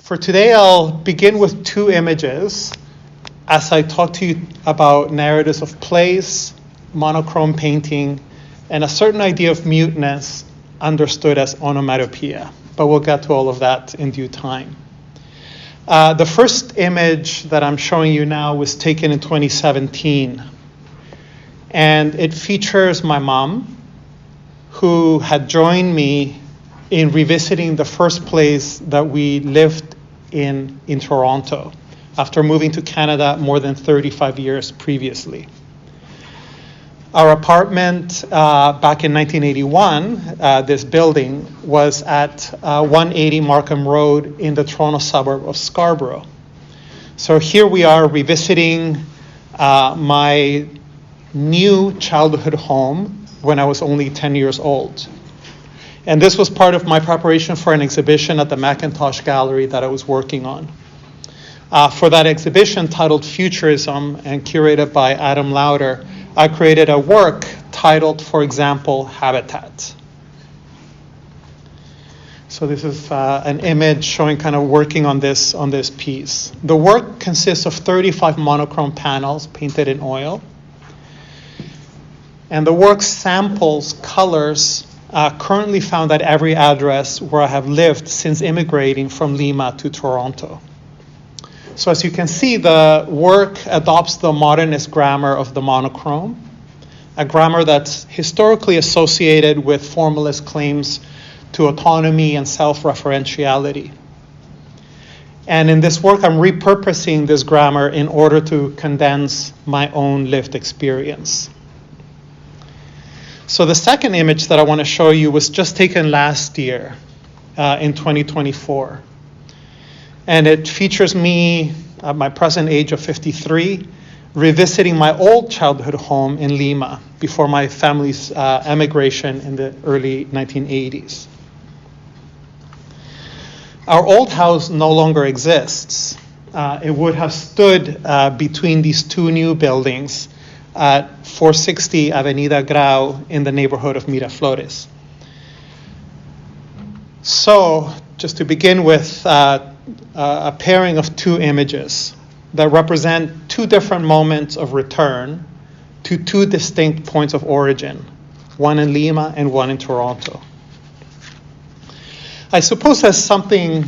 For today, I'll begin with two images as I talk to you about narratives of place, monochrome painting, and a certain idea of muteness understood as onomatopoeia. But we'll get to all of that in due time. The first image that I'm showing you now was taken in 2017. And it features my mom, who had joined me in revisiting the first place that we lived in Toronto, after moving to Canada more than 35 years previously. Our apartment back in 1981, this building, was at 180 Markham Road in the Toronto suburb of Scarborough. So here we are revisiting my new childhood home when I was only 10 years old. And this was part of my preparation for an exhibition at the Macintosh Gallery that I was working on. For that exhibition, titled Futurism and curated by Adam Lauder, I created a work titled, for example, Habitat. So this is an image showing kind of working on this piece. The work consists of 35 monochrome panels painted in oil. And the work samples colors currently found at every address where I have lived since immigrating from Lima to Toronto. So as you can see, the work adopts the modernist grammar of the monochrome, a grammar that's historically associated with formalist claims to autonomy and self-referentiality. And in this work, I'm repurposing this grammar in order to condense my own lived experience. So the second image that I want to show you was just taken last year in 2024. And it features me at my present age of 53, revisiting my old childhood home in Lima before my family's emigration in the early 1980s. Our old house no longer exists. It would have stood between these two new buildings at 460 Avenida Grau in the neighborhood of Miraflores. So, just to begin with, a pairing of two images that represent two different moments of return to two distinct points of origin, one in Lima and one in Toronto. I suppose there's something,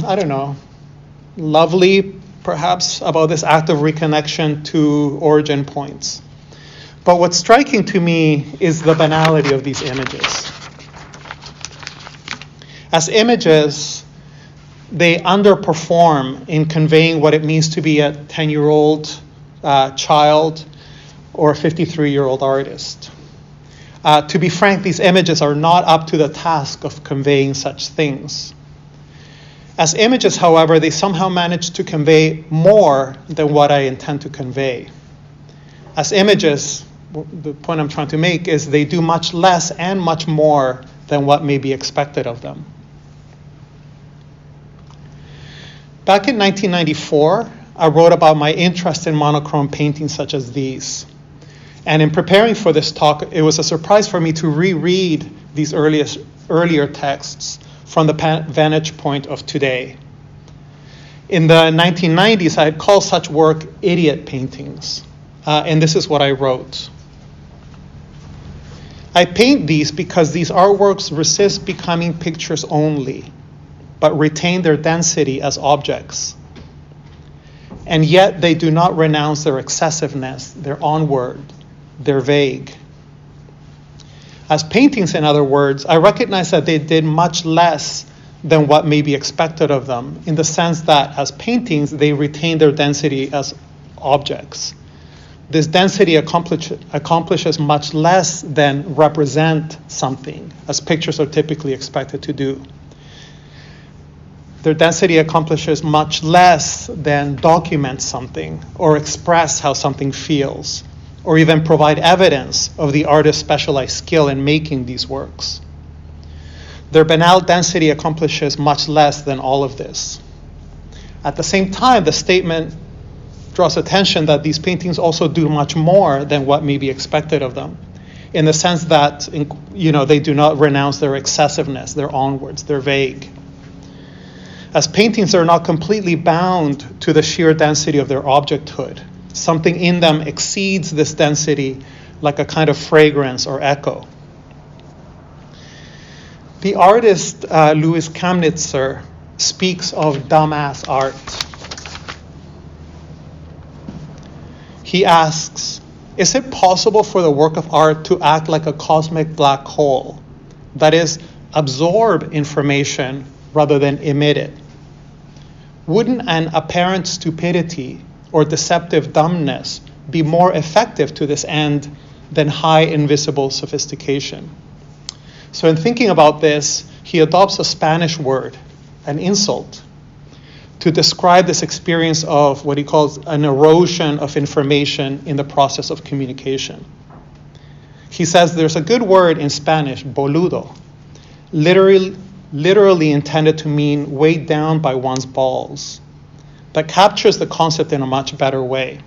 lovely perhaps about this act of reconnection to origin points. But what's striking to me is the banality of these images. As images, they underperform in conveying what it means to be a 10-year-old child or a 53-year-old artist. To be frank, these images are not up to the task of conveying such things. As images, however, they somehow manage to convey more than what I intend to convey. As images, the point I'm trying to make is they do much less and much more than what may be expected of them. Back in 1994, I wrote about my interest in monochrome paintings such as these. And in preparing for this talk, it was a surprise for me to reread these earlier texts from the vantage point of today. In the 1990s, I had called such work idiot paintings. And this is what I wrote. I paint these because these artworks resist becoming pictures only, but retain their density as objects. And yet they do not renounce their excessiveness, their onward, their vague. As paintings, in other words, I recognize that they did much less than what may be expected of them, in the sense that as paintings, they retain their density as objects. This density accomplishes much less than represent something, as pictures are typically expected to do. Their density accomplishes much less than document something or express how something feels, or even provide evidence of the artist's specialized skill in making these works. Their banal density accomplishes much less than all of this. At the same time, the statement draws attention that these paintings also do much more than what may be expected of them, in the sense that they do not renounce their excessiveness, their onwards, their vague. as paintings are not completely bound to the sheer density of their objecthood. Something in them exceeds this density like a kind of fragrance or echo. The artist Louis Kamnitzer speaks of dumbass art. He asks, is it possible for the work of art to act like a cosmic black hole? That is, absorb information rather than emit it. Wouldn't an apparent stupidity or deceptive dumbness be more effective to this end than high invisible sophistication? So in thinking about this, he adopts a Spanish word, an insult, to describe this experience of what he calls an erosion of information in the process of communication. He says there's a good word in Spanish, boludo, literally intended to mean weighed down by one's balls, that captures the concept in a much better way.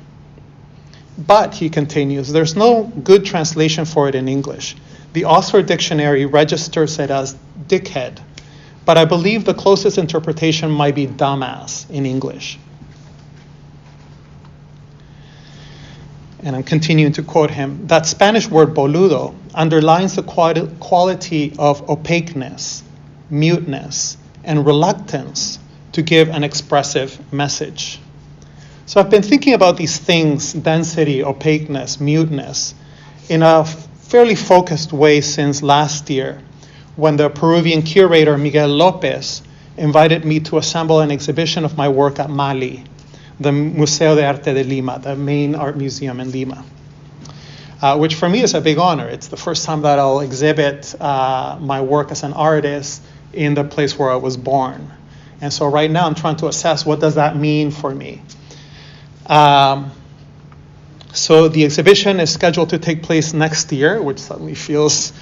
But, he continues, there's no good translation for it in English. The Oxford Dictionary registers it as dickhead, but I believe the closest interpretation might be dumbass in English. And I'm continuing to quote him. That Spanish word boludo underlines the quality of opaqueness, muteness, and reluctance to give an expressive message. So I've been thinking about these things, density, opaqueness, muteness, in a fairly focused way since last year, when the Peruvian curator Miguel Lopez invited me to assemble an exhibition of my work at MALI, the Museo de Arte de Lima, the main art museum in Lima, which for me is a big honor. It's the first time that I'll exhibit my work as an artist in the place where I was born. And so right now I'm trying to assess what does that mean for me. So the exhibition is scheduled to take place next year, which suddenly feels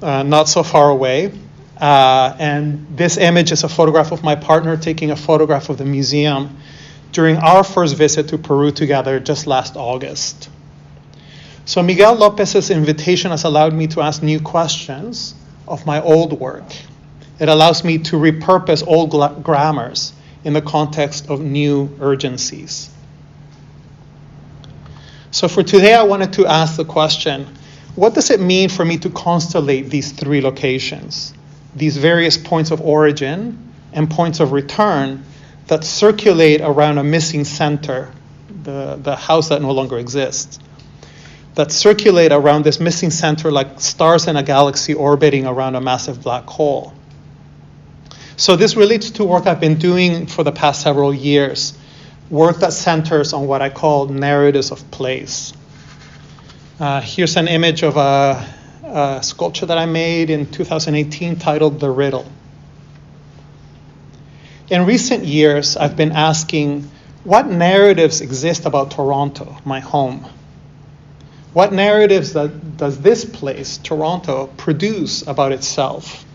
not so far away. And this image is a photograph of my partner taking a photograph of the museum during our first visit to Peru together just last August. So Miguel Lopez's invitation has allowed me to ask new questions of my old work. It allows me to repurpose old grammars in the context of new urgencies. So for today, I wanted to ask the question, what does it mean for me to constellate these three locations, these various points of origin and points of return that circulate around a missing center, the house that no longer exists, that circulate around this missing center like stars in a galaxy orbiting around a massive black hole? So this relates to work I've been doing for the past several years, work that centers on what I call narratives of place. Here's an image of a sculpture that I made in 2018 titled The Riddle. In recent years, I've been asking, what narratives exist about Toronto, my home? What narratives does this place, Toronto, produce about itself?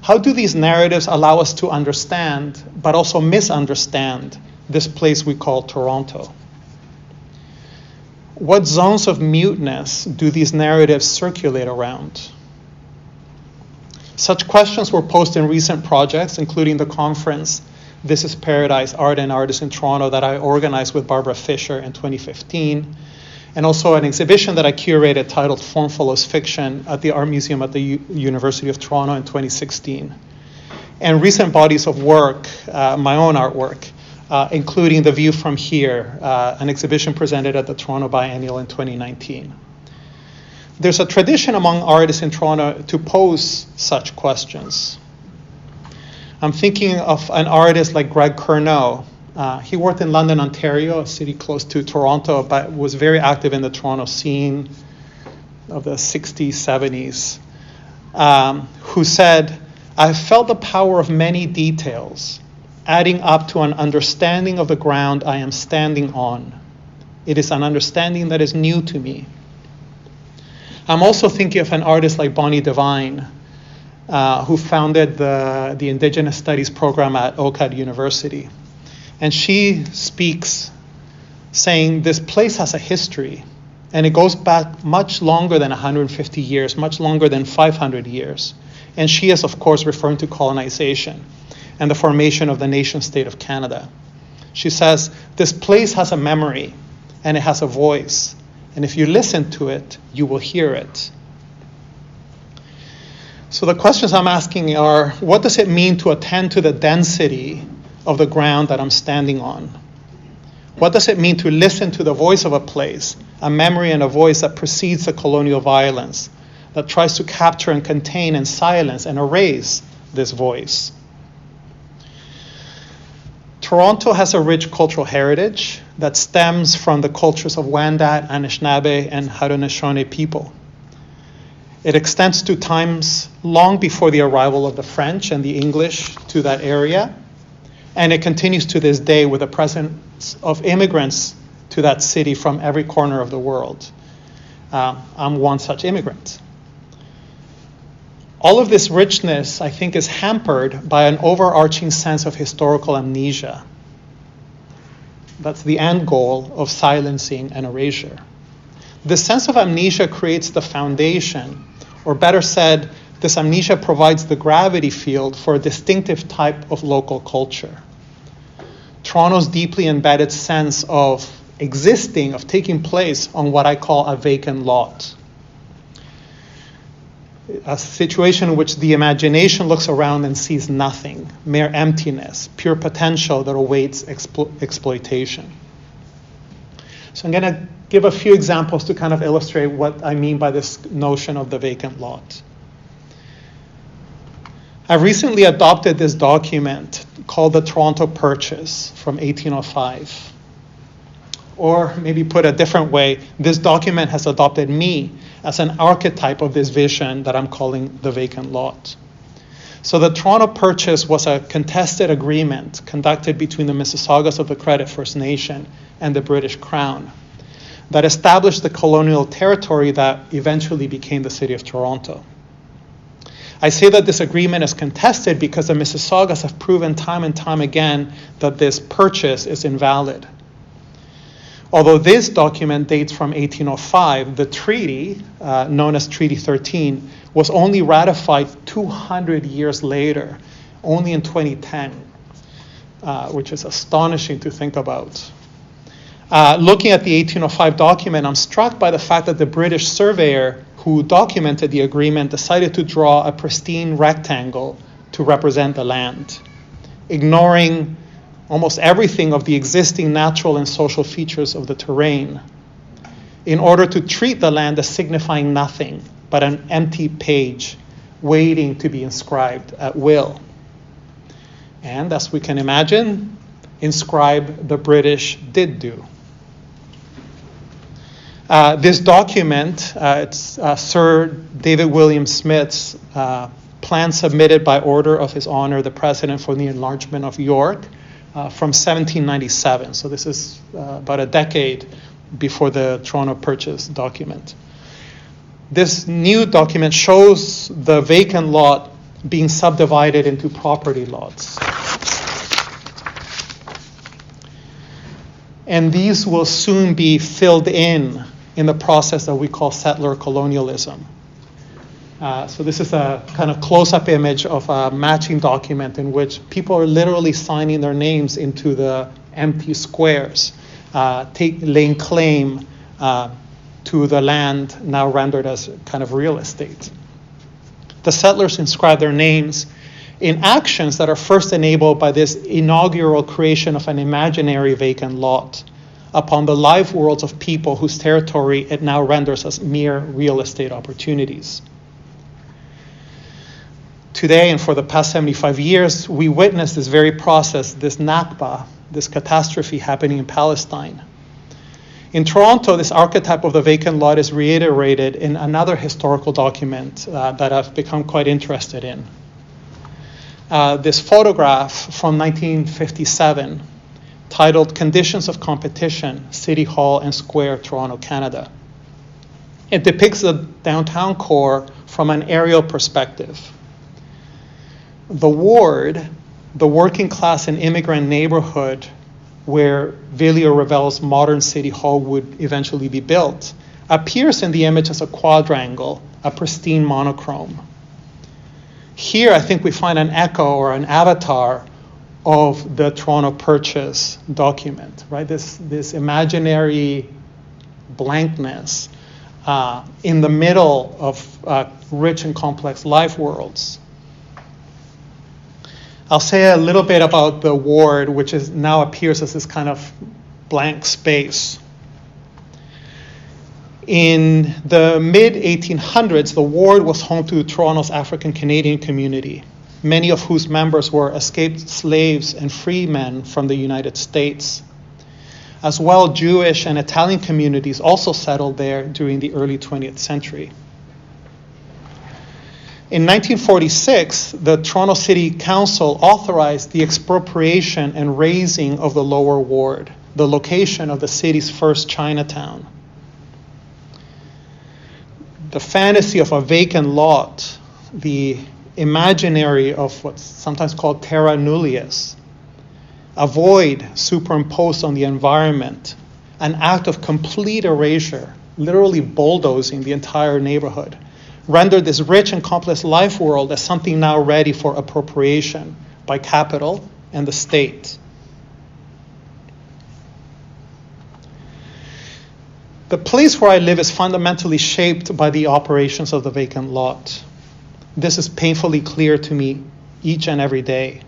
How do these narratives allow us to understand, but also misunderstand, this place we call Toronto? What zones of muteness do these narratives circulate around? Such questions were posed in recent projects, including the conference This is Paradise, Art and Artists in Toronto that I organized with Barbara Fisher in 2015, and also an exhibition that I curated titled Form Follows Fiction at the Art Museum at the University of Toronto in 2016. And recent bodies of work, my own artwork, including The View from Here, an exhibition presented at the Toronto Biennial in 2019. There's a tradition among artists in Toronto to pose such questions. I'm thinking of an artist like Greg Curnow. He worked in London, Ontario, a city close to Toronto, but was very active in the Toronto scene of the 60s, 70s, who said, "I've felt the power of many details, adding up to an understanding of the ground I am standing on. It is an understanding that is new to me." I'm also thinking of an artist like Bonnie Devine, who founded the Indigenous Studies program at OCAD University. And she speaks saying this place has a history, and it goes back much longer than 150 years, much longer than 500 years. And she is, of course, referring to colonization. and the formation of the nation-state of Canada. She says, this place has a memory, and it has a voice, and if you listen to it, you will hear it. So the questions I'm asking are, what does it mean to attend to the density of the ground that I'm standing on? What does it mean to listen to the voice of a place, a memory and a voice that precedes the colonial violence, that tries to capture and contain and silence and erase this voice? Toronto has a rich cultural heritage that stems from the cultures of Wendat, Anishinaabe, and Haudenosaunee people. It extends to times long before the arrival of the French and the English to that area, and it continues to this day with the presence of immigrants to that city from every corner of the world. I'm one such immigrant. All of this richness, I think, is hampered by an overarching sense of historical amnesia. That's the end goal of silencing and erasure. This sense of amnesia creates the foundation, or better said, this amnesia provides the gravity field for a distinctive type of local culture. Toronto's deeply embedded sense of existing, of taking place on what I call a vacant lot. A situation in which the imagination looks around and sees nothing, mere emptiness, pure potential that awaits exploitation. So I'm going to give a few examples to kind of illustrate what I mean by this notion of the vacant lot. I recently adopted this document called the Toronto Purchase from 1805. Or maybe put a different way, this document has adopted me as an archetype of this vision that I'm calling the vacant lot. So the Toronto Purchase was a contested agreement conducted between the Mississaugas of the Credit First Nation and the British Crown that established the colonial territory that eventually became the city of Toronto. I say that this agreement is contested because the Mississaugas have proven time and time again that this purchase is invalid. Although this document dates from 1805, the treaty, known as Treaty 13, was only ratified 200 years later, only in 2010, which is astonishing to think about. Looking at the 1805 document, I'm struck by the fact that the British surveyor who documented the agreement decided to draw a pristine rectangle to represent the land, ignoring almost everything of the existing natural and social features of the terrain, in order to treat the land as signifying nothing but an empty page waiting to be inscribed at will. And as we can imagine, inscribe the British did do. This document, it's Sir David William Smith's plan submitted by order of His Honor the President for the Enlargement of York, from 1797. So this is about a decade before the Toronto Purchase document. This new document shows the vacant lot being subdivided into property lots. And these will soon be filled in the process that we call settler colonialism. So this is a kind of close-up image of a matching document in which people are literally signing their names into the empty squares, laying claim to the land now rendered as kind of real estate. The settlers inscribe their names in actions that are first enabled by this inaugural creation of an imaginary vacant lot upon the live worlds of people whose territory it now renders as mere real estate opportunities. Today, and for the past 75 years, we witness this very process, this Nakba, this catastrophe happening in Palestine. In Toronto, this archetype of the vacant lot is reiterated in another historical document that I've become quite interested in. This photograph from 1957, titled Conditions of Competition, City Hall and Square, Toronto, Canada. It depicts the downtown core from an aerial perspective. The ward, the working class and immigrant neighborhood where Villiers-Revel's modern city hall would eventually be built, appears in the image as a quadrangle, a pristine monochrome. Here, I think we find an echo or an avatar of the Toronto Purchase document, right? This imaginary blankness in the middle of rich and complex life worlds. I'll say a little bit about the ward, which now appears as this kind of blank space. In the mid-1800s, the ward was home to Toronto's African-Canadian community, many of whose members were escaped slaves and free men from the United States. As well, Jewish and Italian communities also settled there during the early 20th century. In 1946, the Toronto City Council authorized the expropriation and razing of the lower ward, the location of the city's first Chinatown. The fantasy of a vacant lot, the imaginary of what's sometimes called terra nullius, a void superimposed on the environment, an act of complete erasure, literally bulldozing the entire neighborhood, rendered this rich and complex life world as something now ready for appropriation by capital and the state. The place where I live is fundamentally shaped by the operations of the vacant lot. This is painfully clear to me each and every day.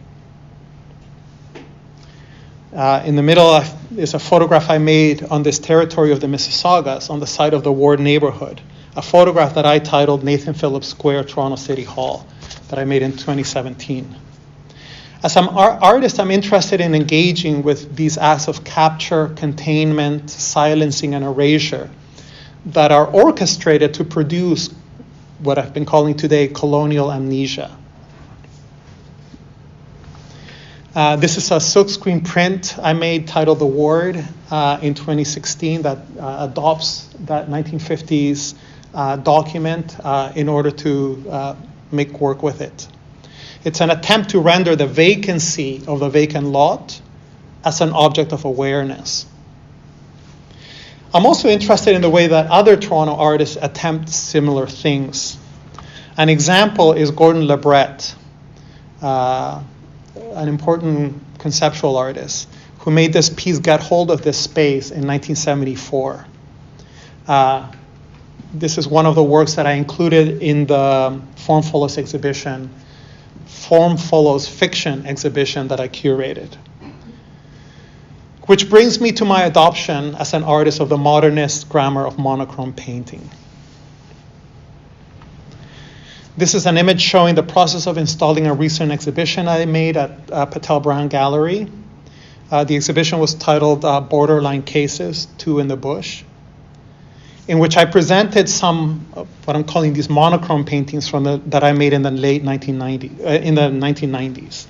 In the middle is a photograph I made on this territory of the Mississaugas on the site of the Ward neighborhood, a photograph that I titled Nathan Phillips Square, Toronto City Hall, that I made in 2017. As an artist, I'm interested in engaging with these acts of capture, containment, silencing, and erasure that are orchestrated to produce what I've been calling today colonial amnesia. This is a silkscreen print I made titled The Ward in 2016 that adopts that 1950s document in order to make work with it. It's an attempt to render the vacancy of the vacant lot as an object of awareness. I'm also interested in the way that other Toronto artists attempt similar things. An example is Gordon Lebret, an important conceptual artist who made this piece Get Hold of This Space in 1974. This is one of the works that I included in the Form Follows exhibition, Form Follows Fiction exhibition that I curated. Which brings me to my adoption as an artist of the modernist grammar of monochrome painting. This is an image showing the process of installing a recent exhibition I made at Patel Brown Gallery. The exhibition was titled Borderline Cases, Two in the Bush, in which I presented some of what I'm calling these monochrome paintings that I made in the late 1990s.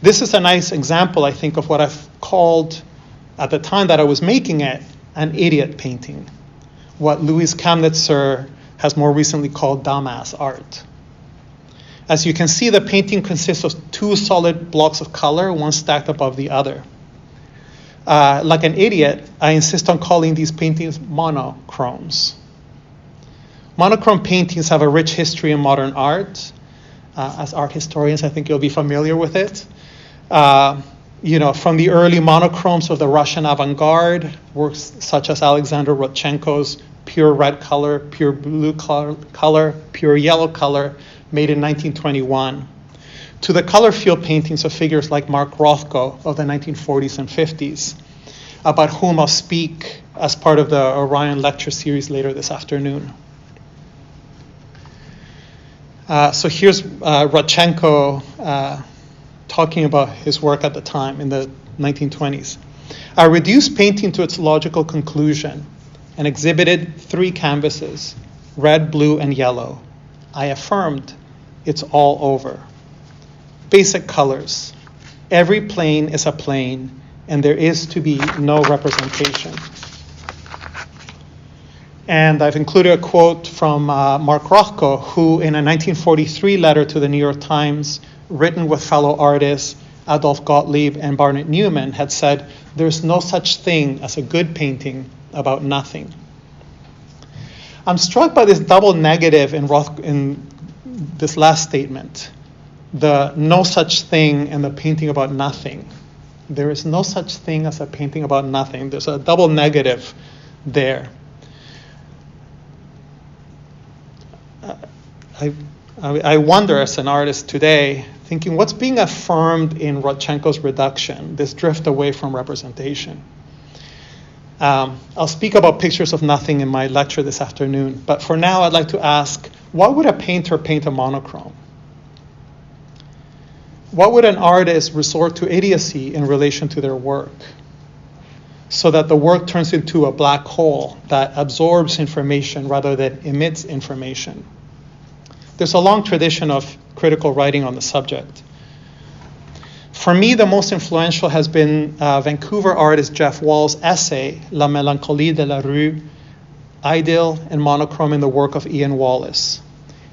This is a nice example, I think, of what I've called, at the time that I was making it, an idiot painting, what Louise Kamnitzer has more recently called dumbass art. As you can see, the painting consists of two solid blocks of color, one stacked above the other. Like an idiot, I insist on calling these paintings monochromes. Monochrome paintings have a rich history in modern art. As art historians, I think you'll be familiar with it. From the early monochromes of the Russian avant-garde, works such as Alexander Rodchenko's pure red color, pure blue color, pure yellow color, made in 1921, to the color field paintings of figures like Mark Rothko of the 1940s and 50s, about whom I'll speak as part of the Orion lecture series later this afternoon. So here's Rodchenko talking about his work at the time in the 1920s. I reduced painting to its logical conclusion and exhibited three canvases, red, blue, and yellow. I affirmed it's all over. Basic colors. Every plane is a plane, and there is to be no representation. And I've included a quote from Mark Rothko, who in a 1943 letter to the New York Times, written with fellow artists Adolf Gottlieb and Barnett Newman, had said, "There's no such thing as a good painting about nothing." I'm struck by this double negative in this last statement, the no such thing and the painting about nothing. There is no such thing as a painting about nothing. There's a double negative there. I wonder, as an artist today, thinking what's being affirmed in Rodchenko's reduction, this drift away from representation. I'll speak about pictures of nothing in my lecture this afternoon, but for now I'd like to ask, why would a painter paint a monochrome? Why would an artist resort to idiocy in relation to their work, so that the work turns into a black hole that absorbs information rather than emits information? There's a long tradition of critical writing on the subject. For me, the most influential has been Vancouver artist Jeff Wall's essay, La Mélancolie de la Rue, Idyll and Monochrome in the work of Ian Wallace,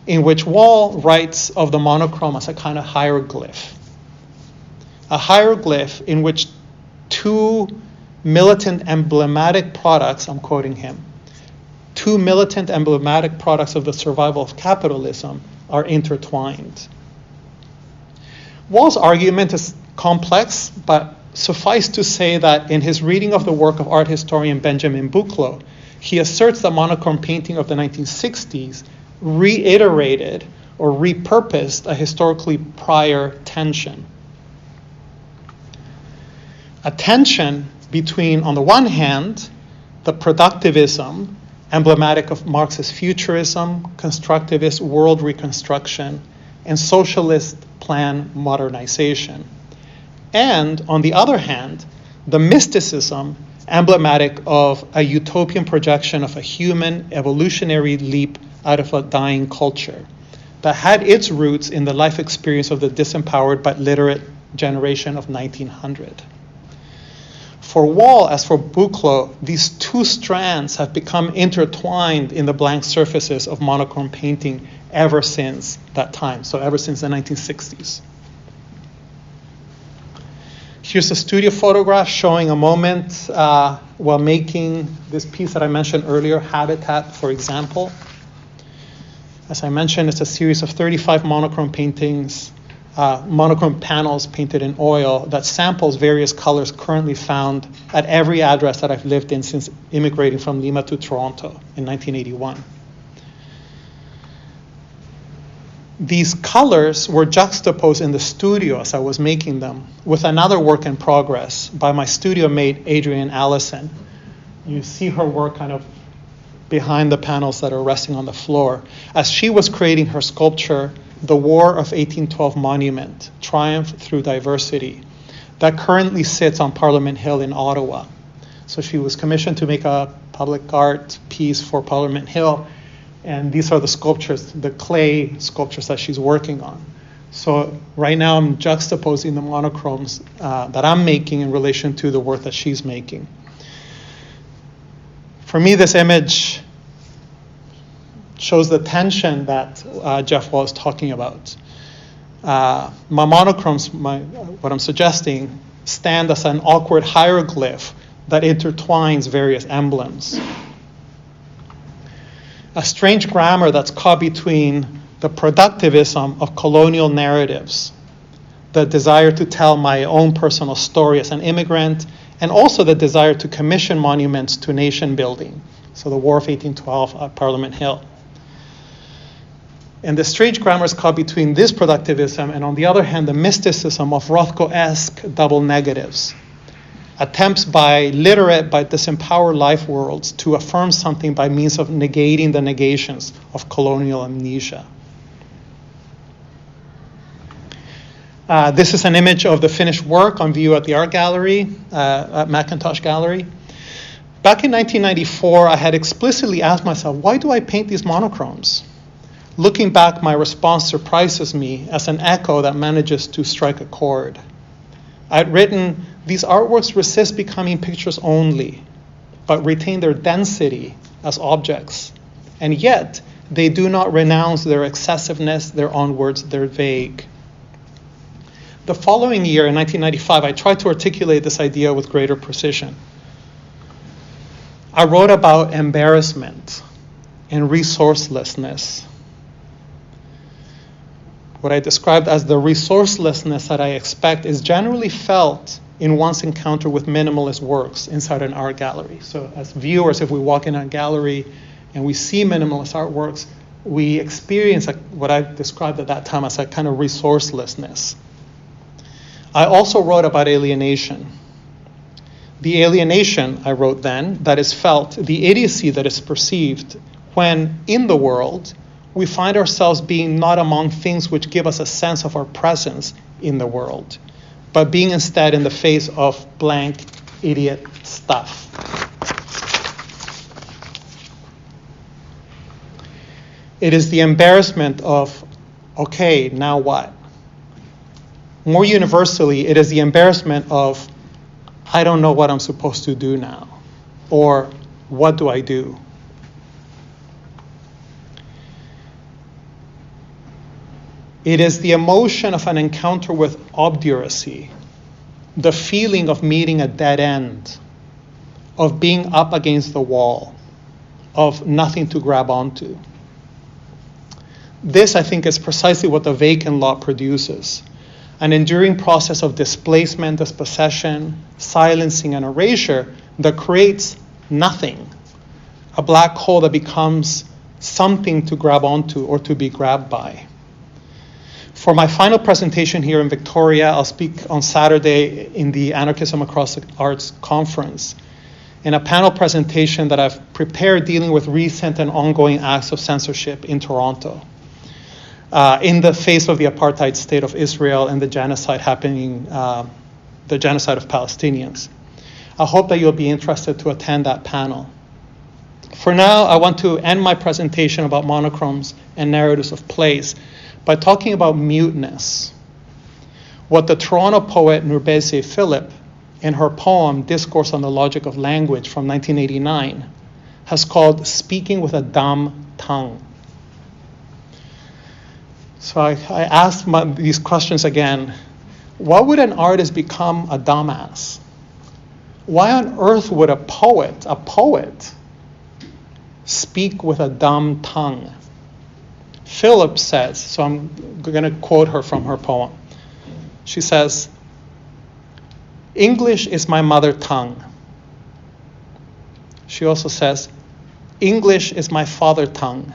in which Wall writes of the monochrome as a kind of hieroglyph. A hieroglyph in which two militant emblematic products, I'm quoting him, two militant emblematic products of the survival of capitalism are intertwined. Wall's argument is complex, but suffice to say that in his reading of the work of art historian Benjamin Buchloh, he asserts that monochrome painting of the 1960s reiterated or repurposed a historically prior tension. A tension between, on the one hand, the productivism emblematic of Marxist futurism, constructivist world reconstruction, and socialist plan modernization. And on the other hand, the mysticism emblematic of a utopian projection of a human evolutionary leap out of a dying culture that had its roots in the life experience of the disempowered but literate generation of 1900. For Wall, as for Buchloh, these two strands have become intertwined in the blank surfaces of monochrome painting ever since that time, so ever since the 1960s. Here's a studio photograph showing a moment while making this piece that I mentioned earlier, Habitat, for example. As I mentioned, it's a series of 35 monochrome paintings, monochrome panels painted in oil that samples various colors currently found at every address that I've lived in since immigrating from Lima to Toronto in 1981. These colors were juxtaposed in the studio as I was making them with another work in progress by my studio mate, Adrienne Allison. You see her work kind of behind the panels that are resting on the floor as she was creating her sculpture, The War of 1812 Monument, Triumph Through Diversity, that currently sits on Parliament Hill in Ottawa. So she was commissioned to make a public art piece for Parliament Hill, and these are the sculptures, the clay sculptures that she's working on. So right now I'm juxtaposing the monochromes that I'm making in relation to the work that she's making. For me, this image shows the tension that Jeff Wall is talking about. My monochromes, what I'm suggesting, stand as an awkward hieroglyph that intertwines various emblems. A strange grammar that's caught between the productivism of colonial narratives, the desire to tell my own personal story as an immigrant, and also the desire to commission monuments to nation building. So the War of 1812 at Parliament Hill. And the strange grammar is caught between this productivism and, on the other hand, the mysticism of Rothko-esque double negatives. Attempts by literate but disempowered life worlds to affirm something by means of negating the negations of colonial amnesia. This is an image of the finished work on view at the art gallery, at Macintosh Gallery. Back in 1994, I had explicitly asked myself, why do I paint these monochromes? Looking back, my response surprises me as an echo that manages to strike a chord. I'd written, these artworks resist becoming pictures only, but retain their density as objects. And yet, they do not renounce their excessiveness, their onwards, their vague. The following year, in 1995, I tried to articulate this idea with greater precision. I wrote about embarrassment and resourcelessness. what I described as the resourcelessness that I expect is generally felt in one's encounter with minimalist works inside an art gallery. So as viewers, if we walk in a gallery and we see minimalist artworks, we experience what I described at that time as a kind of resourcelessness. I also wrote about alienation. The alienation, I wrote then, that is felt, the idiocy that is perceived when in the world we find ourselves being not among things which give us a sense of our presence in the world, but being instead in the face of blank, idiot stuff. It is the embarrassment of, okay, now what? More universally, it is the embarrassment of, I don't know what I'm supposed to do now, or what do I do? It is the emotion of an encounter with obduracy, the feeling of meeting a dead end, of being up against the wall, of nothing to grab onto. This, I think, is precisely what the vacant lot produces, an enduring process of displacement, dispossession, silencing, and erasure that creates nothing, a black hole that becomes something to grab onto or to be grabbed by. For my final presentation here in Victoria, I'll speak on Saturday in the Anarchism Across the Arts conference in a panel presentation that I've prepared dealing with recent and ongoing acts of censorship in Toronto in the face of the apartheid state of Israel and the genocide happening, the genocide of Palestinians. I hope that you'll be interested to attend that panel. For now, I want to end my presentation about monochromes and narratives of place by talking about muteness, what the Toronto poet Hubregtse Philip, in her poem Discourse on the Logic of Language from 1989, has called speaking with a dumb tongue. So I asked these questions again. Why would an artist become a dumbass? Why on earth would a poet, speak with a dumb tongue? Philip says, so I'm going to quote her from her poem. She says, English is my mother tongue. She also says, English is my father tongue.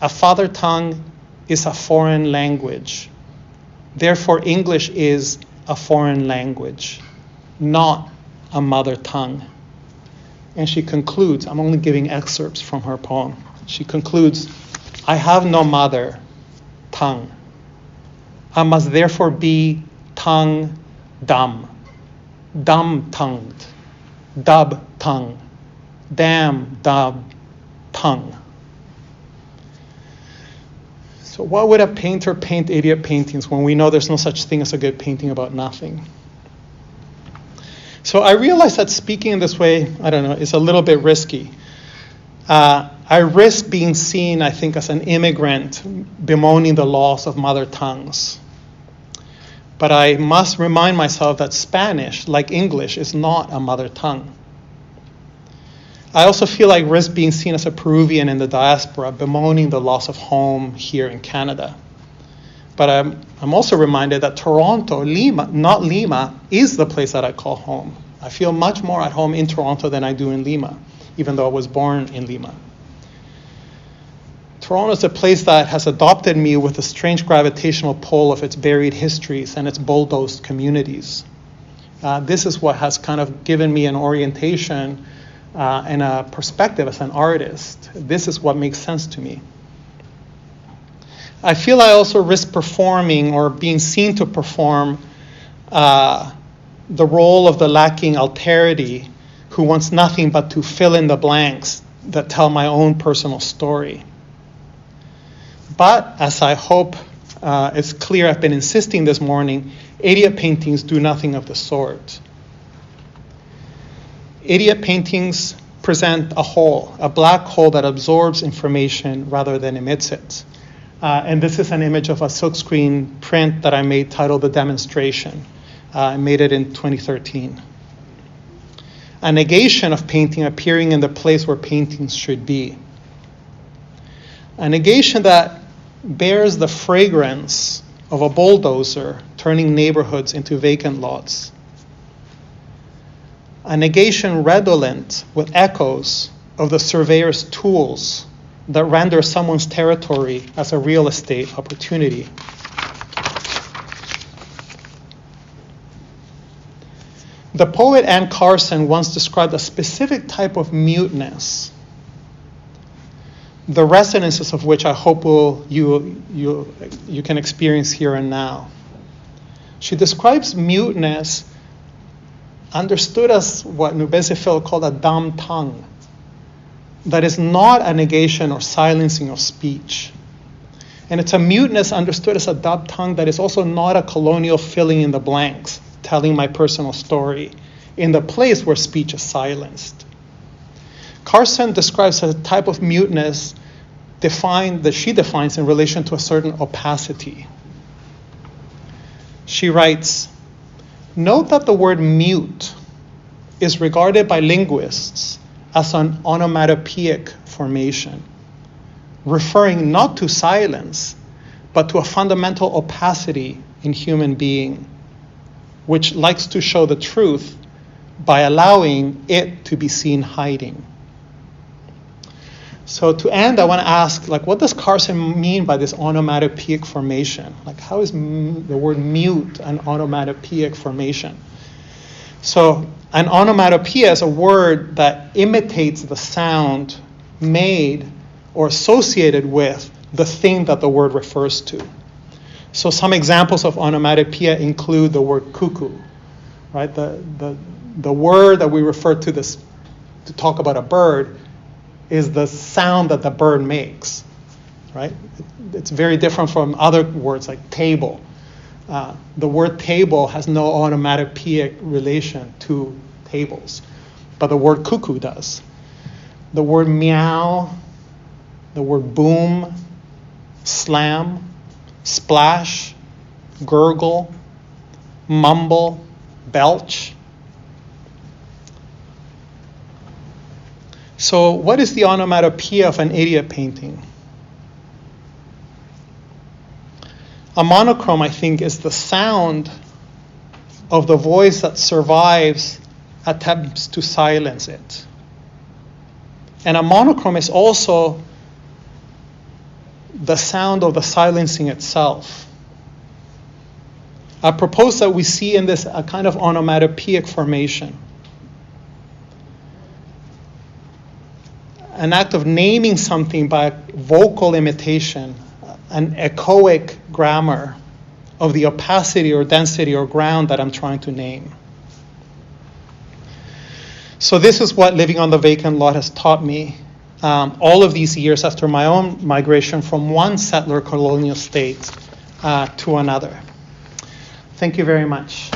A father tongue is a foreign language. Therefore, English is a foreign language, not a mother tongue. And she concludes, I'm only giving excerpts from her poem. She concludes, I have no mother tongue. I must therefore be tongue dumb, dumb-tongued, dub-tongue, damn dub tongue. So why would a painter paint idiot paintings when we know there's no such thing as a good painting about nothing? So I realize that speaking in this way, is a little bit risky. I risk being seen, I think, as an immigrant bemoaning the loss of mother tongues. But I must remind myself that Spanish, like English, is not a mother tongue. I also feel like risk being seen as a Peruvian in the diaspora, bemoaning the loss of home here in Canada. But I'm also reminded that Toronto, Lima, not Lima, is the place that I call home. I feel much more at home in Toronto than I do in Lima, even though I was born in Lima. Toronto is a place that has adopted me with the strange gravitational pull of its buried histories and its bulldozed communities. This is what has kind of given me an orientation and a perspective as an artist. This is what makes sense to me. I feel I also risk performing or being seen to perform the role of the lacking alterity who wants nothing but to fill in the blanks that tell my own personal story. But as I hope it's clear I've been insisting this morning, idiot paintings do nothing of the sort. Idiot paintings present a hole, a black hole that absorbs information rather than emits it. And this is an image of a silkscreen print that I made titled The Demonstration. I made it in 2013. A negation of painting appearing in the place where paintings should be. A negation that bears the fragrance of a bulldozer turning neighborhoods into vacant lots. A negation redolent with echoes of the surveyor's tools that render someone's territory as a real estate opportunity. The poet Anne Carson once described a specific type of muteness, the resonances of which I hope you can experience here and now. She describes muteness understood as what Hubregtse Phil called a dumb tongue, that is not a negation or silencing of speech. And it's a muteness understood as a dumb tongue that is also not a colonial filling in the blanks, telling my personal story in the place where speech is silenced. Carson describes a type of muteness that she defines in relation to a certain opacity. She writes, "Note that the word mute is regarded by linguists as an onomatopoeic formation, referring not to silence, but to a fundamental opacity in human being, which likes to show the truth by allowing it to be seen hiding." So to end, I want to ask, what does Carson mean by this onomatopoeic formation? How is the word mute an onomatopoeic formation? So an onomatopoeia is a word that imitates the sound made or associated with the thing that the word refers to. So some examples of onomatopoeia include the word cuckoo, right? The word that we refer to to talk about a bird is the sound that the bird makes, right? It's very different from other words like table. The word table has no onomatopoeic relation to tables, but the word cuckoo does. The word meow, the word boom, slam, splash, gurgle, mumble, belch. So what is the onomatopoeia of an idiot painting? A monochrome, I think, is the sound of the voice that survives attempts to silence it. And a monochrome is also the sound of the silencing itself. I propose that we see in this a kind of onomatopoeic formation. An act of naming something by vocal imitation, an echoic grammar of the opacity or density or ground that I'm trying to name. So this is what living on the vacant lot has taught me all of these years after my own migration from one settler colonial state to another. Thank you very much.